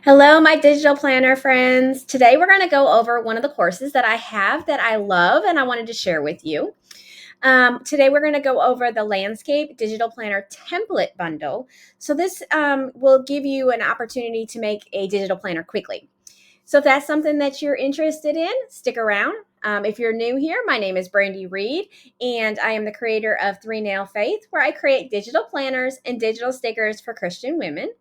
Hello, my digital planner friends. Today we're going to go over one of the courses that I have that I love and I wanted to share with you. Today we're going to go over the Landscape Digital Planner Template Bundle. So this will give you an opportunity to make a digital planner quickly. So if that's something that you're interested in, stick around. If you're new here, my name is Brandi Reed, and I am the creator of Three Nail Faith, where I create digital planners and digital stickers for Christian women.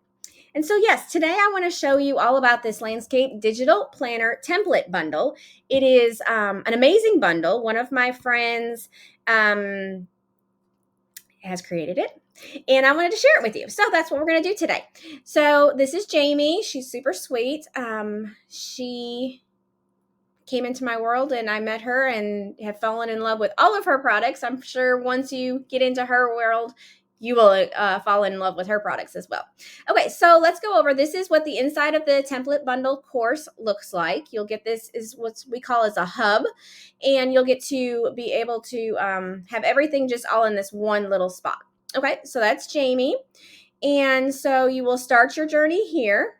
And so, yes, today I want to show you all about this Landscape Digital Planner Template Bundle. It is an amazing bundle. One of my friends has created it, and I wanted to share it with you. So that's what we're going to do today. So this is Jamie. She's super sweet. She came into my world and I met her and have fallen in love with all of her products. I'm sure once you get into her world, you will fall in love with her products as well. Okay, so let's go over. This is what the inside of the template bundle course looks like. You'll get this is what we call as a hub, and you'll get to be able to have everything just all in this one little spot. Okay, so that's Jamie. And so you will start your journey here.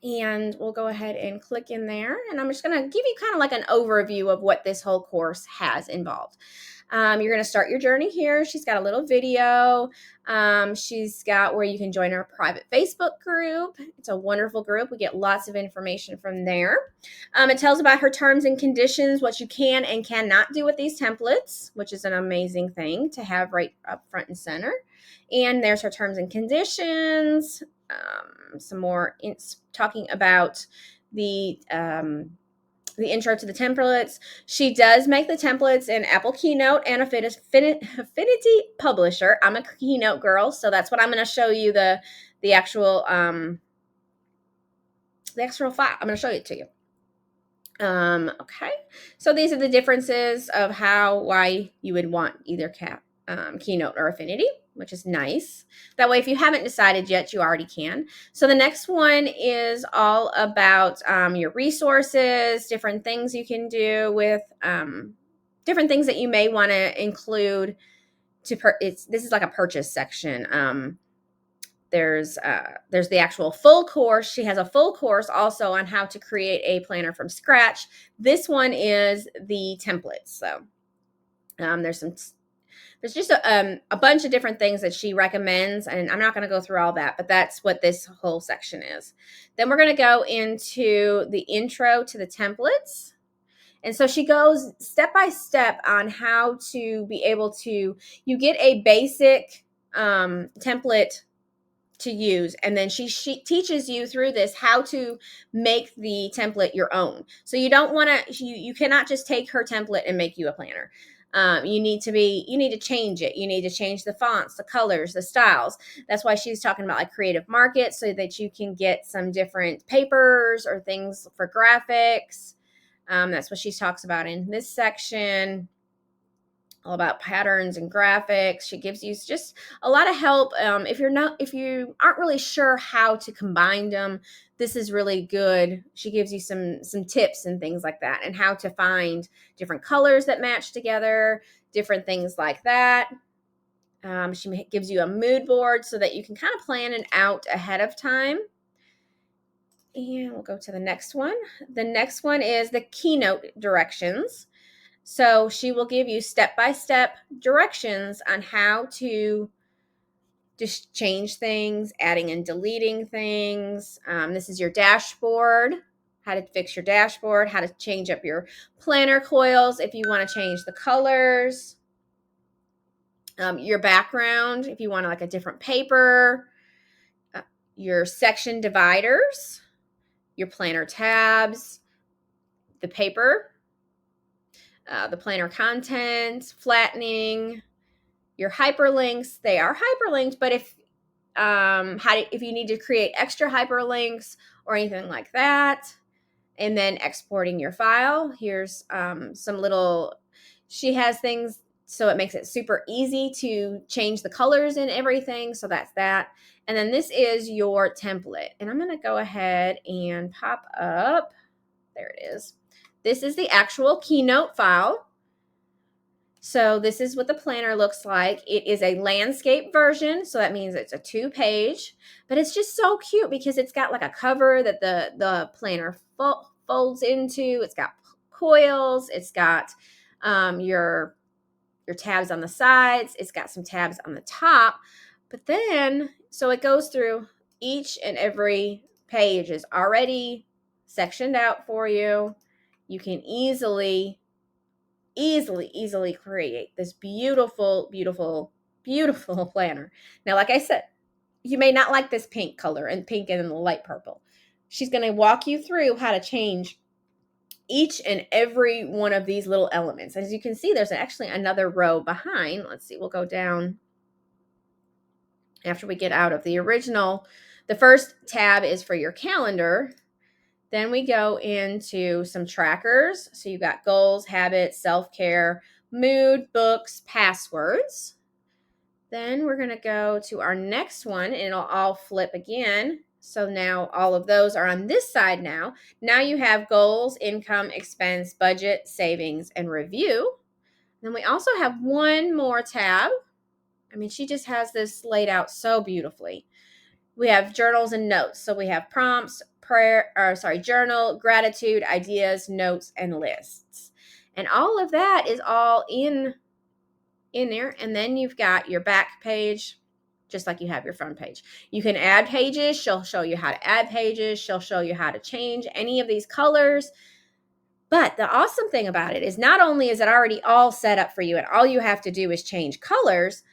And we'll go ahead and click in there. And I'm just going to give you kind of like an overview of what this whole course has involved. You're going to start your journey here. She's got a little video. She's got where you can join our private Facebook group. It's a wonderful group. We get lots of information from there. It tells about her terms and conditions, what you can and cannot do with these templates, which is an amazing thing to have right up front and center. And there's her terms and conditions. Some more talking about the intro to the templates. She does make the templates in Apple Keynote and Affinity Publisher. I'm a Keynote girl, so that's what I'm going to show you the actual file. I'm going to show it to you. Okay, so these are the differences of why you would want either Keynote or Affinity, which is nice. That way, if you haven't decided yet, you already can. So the next one is all about your resources, different things you can do with different things that you may want to include. This is like a purchase section. There's the actual full course. She has a full course also on how to create a planner from scratch. This one is the templates. So there's just a bunch of different things that she recommends, and I'm not going to go through all that, but that's what this whole section is. Then we're going to go into the intro to the templates. And so she goes step by step on how to be able to, you get a basic template to use, and then she teaches you through this how to make the template your own. So you don't want to, you cannot just take her template and make you a planner. You need to change it. You need to change the fonts, the colors, the styles. That's why she's talking about like creative market, so that you can get some different papers or things for graphics. That's what she talks about in this section. All about patterns and graphics. She gives you just a lot of help. If you aren't really sure how to combine them, this is really good. She gives you some tips and things like that, and how to find different colors that match together, different things like that. She gives you a mood board so that you can kind of plan it out ahead of time. And we'll go to the next one. The next one is the keynote directions. So she will give you step-by-step directions on how to just change things, adding and deleting things. This is your dashboard, how to fix your dashboard, how to change up your planner coils if you want to change the colors, your background if you want like a different paper, your section dividers, your planner tabs, the paper, the planner content, flattening, your hyperlinks. They are hyperlinked, but if you need to create extra hyperlinks or anything like that, and then exporting your file. Here's some little, she has things so it makes it super easy to change the colors and everything. So that's that. And then this is your template. And I'm going to go ahead and pop up. There it is. This is the actual Keynote file. So this is what the planner looks like. It is a landscape version, so that means it's a 2-page, but it's just so cute because it's got like a cover that the planner folds into. It's got coils. It's got your tabs on the sides. It's got some tabs on the top. But then, so it goes through each and every page is already sectioned out for you. You can easily create this beautiful, beautiful, beautiful planner. Now, like I said, you may not like this pink color and pink and the light purple. She's going to walk you through how to change each and every one of these little elements. As you can see, there's actually another row behind. Let's see, we'll go down after we get out of the original. The first tab is for your calendar. Then we go into some trackers. So you've got goals, habits, self-care, mood, books, passwords. Then we're going to go to our next one, and it'll all flip again. So now all of those are on this side now. Now you have goals, income, expense, budget, savings, and review. Then we also have one more tab. I mean, she just has this laid out so beautifully. We have journals and notes. So we have prompts, journal, gratitude, ideas, notes, and lists. And all of that is all in there. And then you've got your back page, just like you have your front page. You can add pages. She'll show you how to add pages. She'll show you how to change any of these colors. But the awesome thing about it is not only is it already all set up for you and all you have to do is change colors,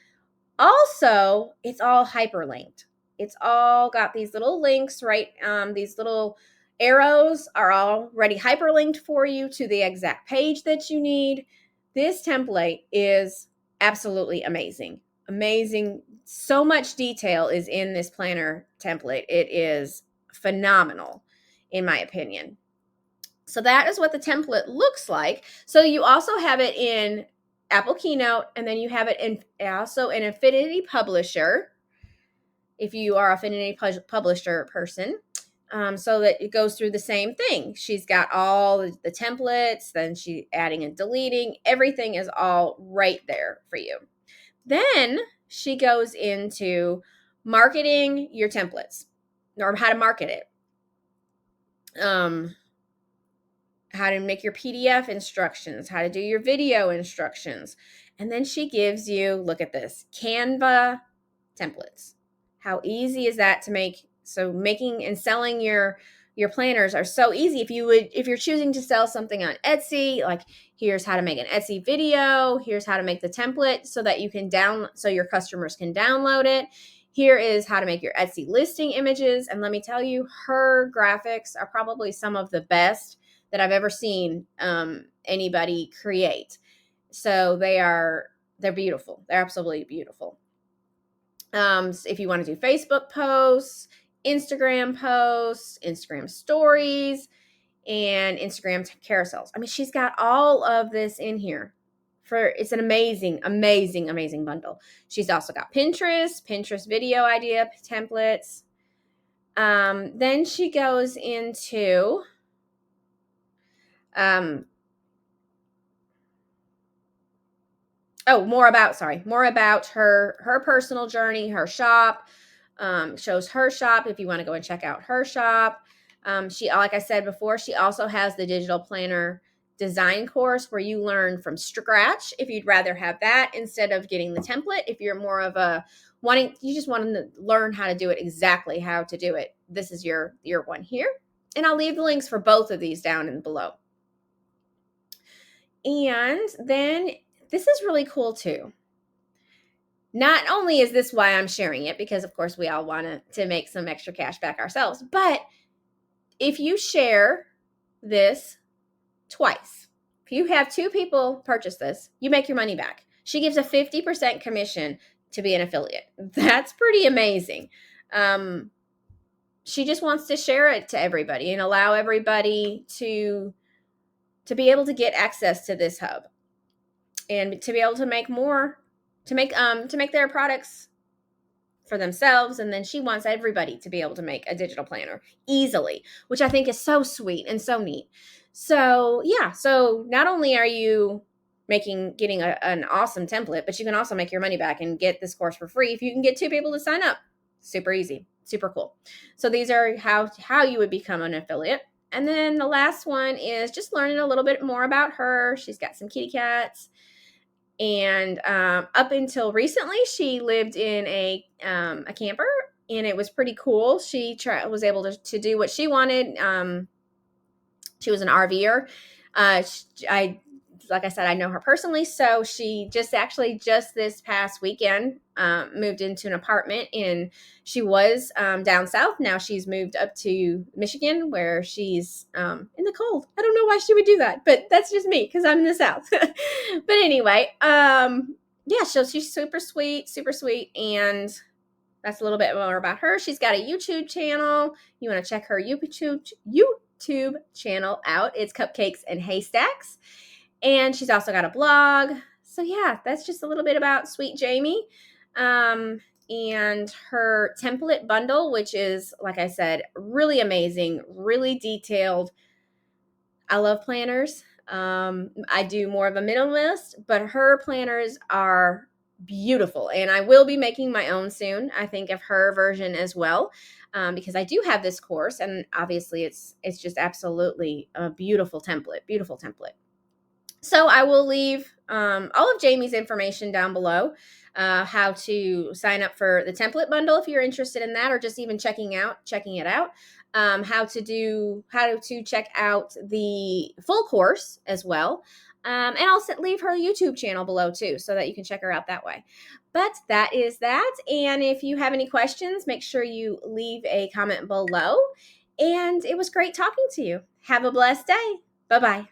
also it's all hyperlinked. It's all got these little links, right? These little arrows are already hyperlinked for you to the exact page that you need. This template is absolutely amazing. Amazing. So much detail is in this planner template. It is phenomenal, in my opinion. So that is what the template looks like. So you also have it in Apple Keynote, and then you have it in also in Affinity Publisher, if you are Affinity Publisher person. So that it goes through the same thing. She's got all the templates, then she's adding and deleting. Everything is all right there for you. Then she goes into marketing your templates, or how to market it. How to make your PDF instructions, how to do your video instructions. And then she gives you, look at this, Canva templates. How easy is that to make? So making and selling your planners are so easy. If you're choosing to sell something on Etsy, like here's how to make an Etsy video, here's how to make the template so that you can so your customers can download it. Here is how to make your Etsy listing images. And let me tell you, her graphics are probably some of the best that I've ever seen anybody create. So they're beautiful. They're absolutely beautiful. So if you want to do Facebook posts, Instagram stories, and Instagram carousels. I mean, she's got all of this in here. It's an amazing, amazing, amazing bundle. She's also got Pinterest video idea templates. Then she goes into more about her personal journey, her shop. Shows her shop if you want to go and check out her shop. She, like I said before, she also has the digital planner design course where you learn from scratch if you'd rather have that instead of getting the template. If you're more of you just want to learn how to do it exactly how to do it, this is your one here. And I'll leave the links for both of these down and below. And then this is really cool too. Not only is this why I'm sharing it, because of course we all want to make some extra cash back ourselves, but if you share this twice, if you have 2 people purchase this, you make your money back. She gives a 50% commission to be an affiliate. That's pretty amazing. She just wants to share it to everybody and allow everybody to be able to get access to this hub and to be able to make more, to make their products for themselves. And then she wants everybody to be able to make a digital planner easily, which I think is so sweet and so neat. So yeah, so not only are you getting an awesome template, but you can also make your money back and get this course for free if you can get 2 people to sign up. Super easy, super cool. So these are how you would become an affiliate. And then the last one is just learning a little bit more about her. She's got some kitty cats. And up until recently, she lived in a camper, and it was pretty cool. She was able to do what she wanted. She was an RVer. Like I said, I know her personally, so she just this past weekend moved into an apartment, and she was down south. Now she's moved up to Michigan, where she's in the cold. I don't know why she would do that, but that's just me because I'm in the south. But anyway, yeah, so she's super sweet, and that's a little bit more about her. She's got a YouTube channel. You want to check her YouTube channel out. It's Cupcakes and Haystacks. And she's also got a blog. So yeah, that's just a little bit about Sweet Jamie. And her template bundle, which is, like I said, really amazing, really detailed. I love planners. I do more of a minimalist, but her planners are beautiful, and I will be making my own soon. I think of her version as well, because I do have this course, and obviously it's just absolutely a beautiful template. So I will leave all of Jamie's information down below, how to sign up for the template bundle if you're interested in that, or just even checking it out. How to check out the full course as well. And I'll leave her YouTube channel below too, so that you can check her out that way. But that is that. And if you have any questions, make sure you leave a comment below. And it was great talking to you. Have a blessed day. Bye-bye.